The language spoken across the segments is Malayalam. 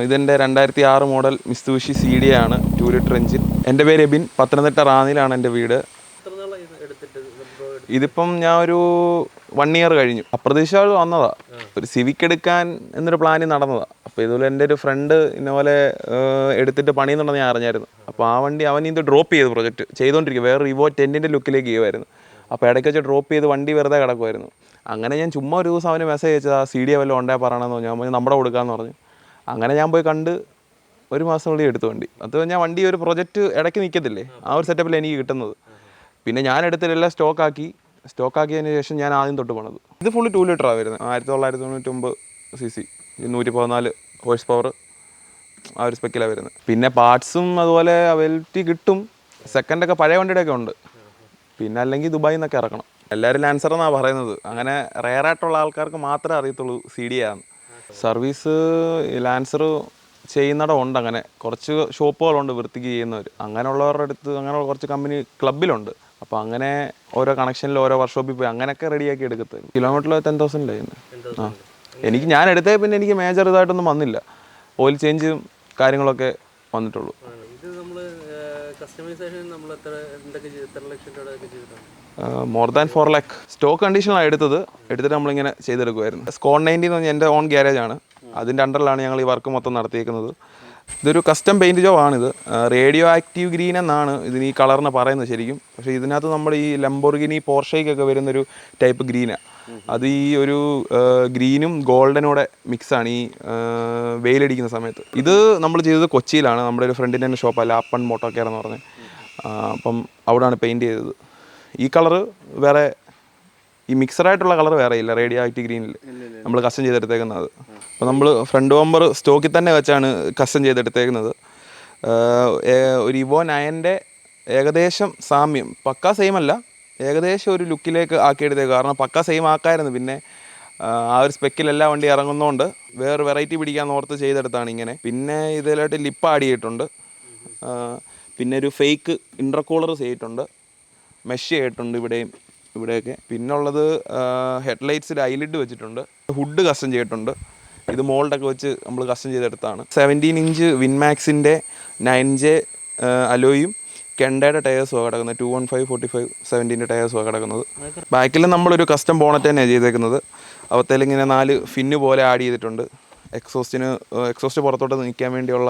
ഇതെൻ്റെ 2006 മോഡൽ മിസ്തുബിഷി Cedia ആണ്, 2 ലിറ്റർ എഞ്ചിൻ. എൻ്റെ പേര് എബിൻ, പത്തനംതിട്ട റാന്നിയിലാണ് എൻ്റെ വീട്. ഇതിപ്പം ഞാൻ ഒരു 1 ഇയർ കഴിഞ്ഞു. അപ്രതീക്ഷിതമായിട്ട് വന്നതാണ്. ഒരു സിവിക്ക് എടുക്കാൻ എന്നൊരു പ്ലാനിൽ നടന്നതാണ്. അപ്പോൾ ഇതുപോലെ എൻ്റെ ഒരു ഫ്രണ്ട് ഇന്നപോലെ എടുത്തിട്ട് പണിയെന്നുണ്ടെന്ന് ഞാൻ അറിഞ്ഞായിരുന്നു. അപ്പോൾ ആ വണ്ടി അവൻ ഇത് ഡ്രോപ്പ് ചെയ്ത് പ്രൊജക്റ്റ് ചെയ്തുകൊണ്ടിരിക്കുക, വേറെ റിവോ 10ൻ്റെ ലുക്കിലേക്ക് ചെയ്യുമായിരുന്നു. അപ്പോൾ ഇടയ്ക്ക് വെച്ച് ഡ്രോപ്പ് ചെയ്ത് വണ്ടി വെറുതെ കിടക്കുമായിരുന്നു. അങ്ങനെ ഞാൻ ചുമ്മാ ഒരു ദിവസം അവന് മെസ്സേജ് അയച്ചത്, ആ Cedia വല്ലതും ഉണ്ടേ പറയണമെന്ന് പറഞ്ഞു. ഞാൻ നമ്മുടെ കൊടുക്കാമെന്ന് പറഞ്ഞു. അങ്ങനെ ഞാൻ പോയി കണ്ട് 1 മാസത്തിനുള്ളിൽ എടുത്തു വണ്ടി. അത് ഞാൻ വണ്ടി ഒരു പ്രൊജക്റ്റ് ഇടയ്ക്ക് നിൽക്കത്തില്ലേ, ആ ഒരു സെറ്റപ്പിൽ എനിക്ക് കിട്ടുന്നത്. പിന്നെ ഞാൻ എടുത്തിട്ടെല്ലാം സ്റ്റോക്കാക്കിയതിന് ശേഷം ഞാൻ ആദ്യം തൊട്ട് പോണത്. ഇത് ഫുള്ള് 2 ലിറ്ററാണ് വരുന്നത്. 1999 cc, 114 ഹോഴ്സ് പവർ, ആ ഒരു സ്പെക്കിലാണ് വരുന്നത്. പിന്നെ പാർട്സും അതുപോലെ അവൈലബിലിറ്റി കിട്ടും. സെക്കൻഡൊക്കെ പഴയ വണ്ടിയുടെയൊക്കെ ഉണ്ട്. പിന്നെ അല്ലെങ്കിൽ ദുബായിൽ നിന്നൊക്കെ ഇറക്കണം. എല്ലാവരും ലാൻസർ എന്നാണ് പറയുന്നത്. അങ്ങനെ റെയറായിട്ടുള്ള ആൾക്കാർക്ക് മാത്രമേ അറിയത്തുള്ളൂ Cedia ആണ്. സർവീസ് ലാൻസർ ചെയ്യുന്നിടം ഉണ്ട്. അങ്ങനെ കുറച്ച് ഷോപ്പുകളുണ്ട് വൃത്തിക്ക് ചെയ്യുന്നവർ. അങ്ങനെയുള്ളവരുടെ അടുത്ത് അങ്ങനെ കുറച്ച് കമ്പനി ക്ലബിലുണ്ട്. അപ്പോൾ അങ്ങനെ ഓരോ കണക്ഷനിൽ ഓരോ വർക്ക്ഷോപ്പിൽ പോയി അങ്ങനെയൊക്കെ റെഡിയാക്കി എടുക്കത്തുള്ളൂ. കിലോമീറ്ററിൽ 10,000 ആയിരുന്നു. ഞാൻ എടുത്തേ പിന്നെ എനിക്ക് മേജർ ഇതായിട്ടൊന്നും വന്നില്ല. ഓയിൽ ചേഞ്ചും കാര്യങ്ങളൊക്കെ വന്നിട്ടുള്ളൂ. മോർ ദാൻ 4 lakh സ്റ്റോക്ക് കണ്ടീഷനാണ് എടുത്തിട്ട് നമ്മളിങ്ങനെ ചെയ്തെടുക്കുമായിരുന്നു. സ്കോൺ 90 എന്ന് പറഞ്ഞാൽ എൻ്റെ ഓൺ ഗ്യാരേജാണ്. അതിൻ്റെ അണ്ടറിലാണ് ഞങ്ങൾ ഈ വർക്ക് മൊത്തം നടത്തിയേക്കുന്നത്. ഇതൊരു കസ്റ്റം പെയിൻറ്റ് ജോബാണിത്. റേഡിയോ ആക്റ്റീവ് ഗ്രീൻ എന്നാണ് ഇതിന് ഈ കളറിന് പറയുന്നത് ശരിക്കും. പക്ഷേ ഇതിനകത്ത് നമ്മൾ ഈ ലംബോർഗിനി പോർഷയ്ക്കൊക്കെ വരുന്നൊരു ടൈപ്പ് ഗ്രീനാണ്. അത് ഈ ഒരു ഗ്രീനും ഗോൾഡനോടെ മിക്സാണ് ഈ വെയിലടിക്കുന്ന സമയത്ത്. ഇത് നമ്മൾ ചെയ്തത് കൊച്ചിയിലാണ്. നമ്മുടെ ഒരു ഫ്രണ്ടിൻ്റെ തന്നെ ഷോപ്പാണ്, ലാപ്പൺ മോട്ടോ കെയർ എന്ന് പറഞ്ഞത്. അപ്പം അവിടെയാണ് പെയിൻറ്റ് ചെയ്തത്. ഈ കളറ് വേറെ, ഈ മിക്സഡായിട്ടുള്ള കളർ വേറെ ഇല്ല റേഡിയോ ആക്റ്റീവ് ഗ്രീനിൽ നമ്മൾ കസ്റ്റം ചെയ്തെടുത്തേക്കുന്നത്. അപ്പോൾ നമ്മൾ ഫ്രണ്ട് ബമ്പർ സ്റ്റോക്കിൽ തന്നെ വെച്ചാണ് കസ്റ്റം ചെയ്തെടുത്തേക്കുന്നത്. ഒരു ഇവോ 9ൻ്റെ ഏകദേശം സാമ്യം, പക്ക സെയിം അല്ല, ഏകദേശം ഒരു ലുക്കിലേക്ക് ആക്കിയെടുത്തേക്ക്. കാരണം പക്ക സെയിം ആക്കായിരുന്നു. പിന്നെ ആ ഒരു സ്പെക്കിൽ എല്ലാ വണ്ടി ഇറങ്ങുന്നതുകൊണ്ട് വേറെ വെറൈറ്റി പിടിക്കാൻ ഓർത്ത് ചെയ്തെടുത്താണ് ഇങ്ങനെ. പിന്നെ ഇതിലായിട്ട് ലിപ്പ് ആഡ് ചെയ്തിട്ടുണ്ട്. പിന്നെ ഒരു ഫേക്ക് ഇൻ്റർകൂളർ ചെയ്തിട്ടുണ്ട്, മെഷ് ചെയ്തിട്ടുണ്ട് ഇവിടെയൊക്കെ. പിന്നുള്ളത് ഹെഡ്ലൈറ്റ്സിൽ ഐലിഡ് വെച്ചിട്ടുണ്ട്, ഹുഡ് കസ്റ്റം ചെയ്തിട്ടുണ്ട്. ഇത് മോൾഡൊക്കെ വെച്ച് നമ്മൾ കസ്റ്റം ചെയ്തെടുത്താണ്. 17 ഇഞ്ച് വിൻമാക്സിൻ്റെ 9J അലോയും കെണ്ടയുടെ ടയേഴ്സുമാണ് കിടക്കുന്നത്. 215/45 17ൻ്റെ ടയേഴ്സുമാണ് കിടക്കുന്നത്. ബാക്കിൽ നമ്മളൊരു കസ്റ്റം ബോണറ്റ് തന്നെയാണ് ചെയ്തേക്കുന്നത്. അവത്തേലിങ്ങനെ 4 ഫിന്ന് പോലെ ആഡ് ചെയ്തിട്ടുണ്ട്. എക്സോസ്റ്റ് പുറത്തോട്ട് നിൽക്കാൻ വേണ്ടിയുള്ള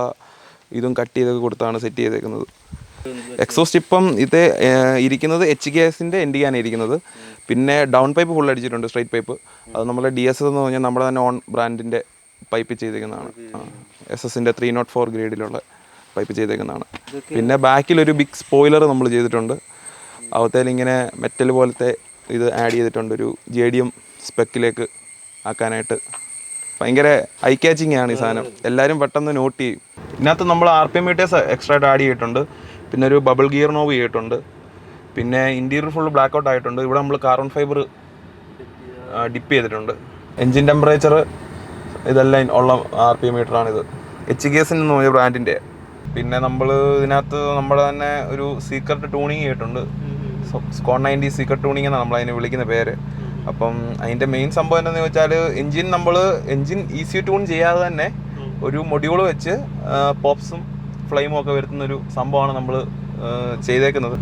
ഇതും കട്ട് ചെയ്തൊക്കെ കൊടുത്താണ് സെറ്റ് ചെയ്തേക്കുന്നത്. എക്സോസ്റ്റ് ഇപ്പം ഇത് ഇരിക്കുന്നത് HKSൻ്റെ എൻഡിയാണ് ഇരിക്കുന്നത്. പിന്നെ ഡൗൺ പൈപ്പ് ഫുൾ അടിച്ചിട്ടുണ്ട്, സ്ട്രൈറ്റ് പൈപ്പ്. അത് നമ്മുടെ DSS എന്ന് പറഞ്ഞാൽ നമ്മുടെ തന്നെ ഓൺ ബ്രാൻഡിൻ്റെ പൈപ്പ് ചെയ്തേക്കുന്നതാണ്. SS-ൻ്റെ 304 ഗ്രേഡിലുള്ള പൈപ്പ് ചെയ്തേക്കുന്നതാണ്. പിന്നെ ബാക്കിലൊരു ബിഗ് സ്പോയിലർ നമ്മൾ ചെയ്തിട്ടുണ്ട്. അവത്തേലിങ്ങനെ മെറ്റൽ പോലത്തെ ഇത് ആഡ് ചെയ്തിട്ടുണ്ട്, ഒരു JDM സ്പെക്കിലേക്ക് ആക്കാനായിട്ട്. ഭയങ്കര ഐ ക്യാച്ചിങ് ആണ് ഈ സാധനം, എല്ലാവരും പെട്ടെന്ന് നോട്ട് ചെയ്യും. ഇതിനകത്ത് നമ്മൾ RPM മീറ്റേഴ്സ് എക്സ്ട്രാ ആയിട്ട് ആഡ് ചെയ്തിട്ടുണ്ട്. പിന്നെ ഒരു ബബിൾ ഗിയർ നോബ് ചെയ്തിട്ടുണ്ട്. പിന്നെ ഇൻറ്റീരിയർ ഫുൾ ബ്ലാക്ക് ഔട്ട് ആയിട്ടുണ്ട്. ഇവിടെ നമ്മൾ കാർബൺ ഫൈബർ ഡിപ്പ് ചെയ്തിട്ടുണ്ട്. എൻജിൻ ടെമ്പറേച്ചർ ഇതെല്ലാം ഉള്ള RPM മീറ്ററാണിത്. HKS എന്ന് പറഞ്ഞ ബ്രാൻഡിൻ്റെ. പിന്നെ നമ്മൾ ഇതിനകത്ത് നമ്മുടെ തന്നെ ഒരു സീക്രട്ട് ട്യൂണിങ് ചെയ്തിട്ടുണ്ട്. സ്കോൺ 90 സീക്രട്ട് ട്യൂണിങ് എന്നാണ് നമ്മൾ അതിനെ വിളിക്കുന്ന പേര്. അപ്പം അതിൻ്റെ മെയിൻ സംഭവം എന്താണെന്ന് വെച്ചാൽ എൻജിൻ ECU ട്യൂൺ ചെയ്യാതെ തന്നെ ഒരു മൊഡ്യൂൾ വെച്ച് പോപ്സും ഫ്ലെയിമും ഒക്കെ വരുത്തുന്നൊരു സംഭവമാണ് നമ്മൾ ചെയ്തേക്കുന്നത്.